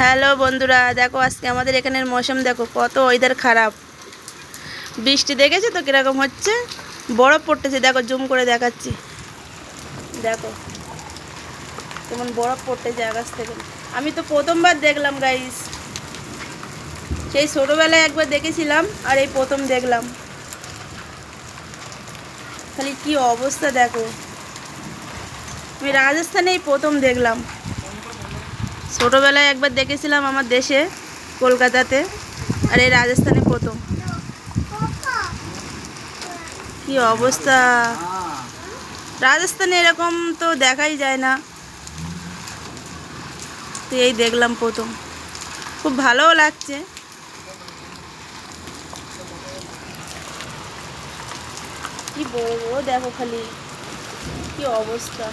Hello বন্ধুরা, দেখো আজকে আমাদের এখানের মৌসুম দেখো কত ওয়েদার খারাপ। বৃষ্টি দেখেছো তো কীরকম হচ্ছে, বরফ পড়তেছে। দেখো জুম করে দেখাচ্ছি, দেখো কেমন বরফ পড়তেছে আকাশ থেকে। আমি তো প্রথমবার দেখলাম গাইস, সেই ছোটোবেলায় একবার দেখেছিলাম আর এই প্রথম দেখলাম। খালি কি অবস্থা দেখো, আমি রাজস্থানেই প্রথম দেখলাম। ছোটোবেলায় একবার দেখেছিলাম আমার দেশে কলকাতাতে, আর এই রাজস্থানে প্রথম। কি অবস্থা, রাজস্থানে এরকম তো দেখাই যায় না, তো এই দেখলাম প্রথম। খুব ভালোও লাগছে। কি বলবো, দেখো খালি কি অবস্থা।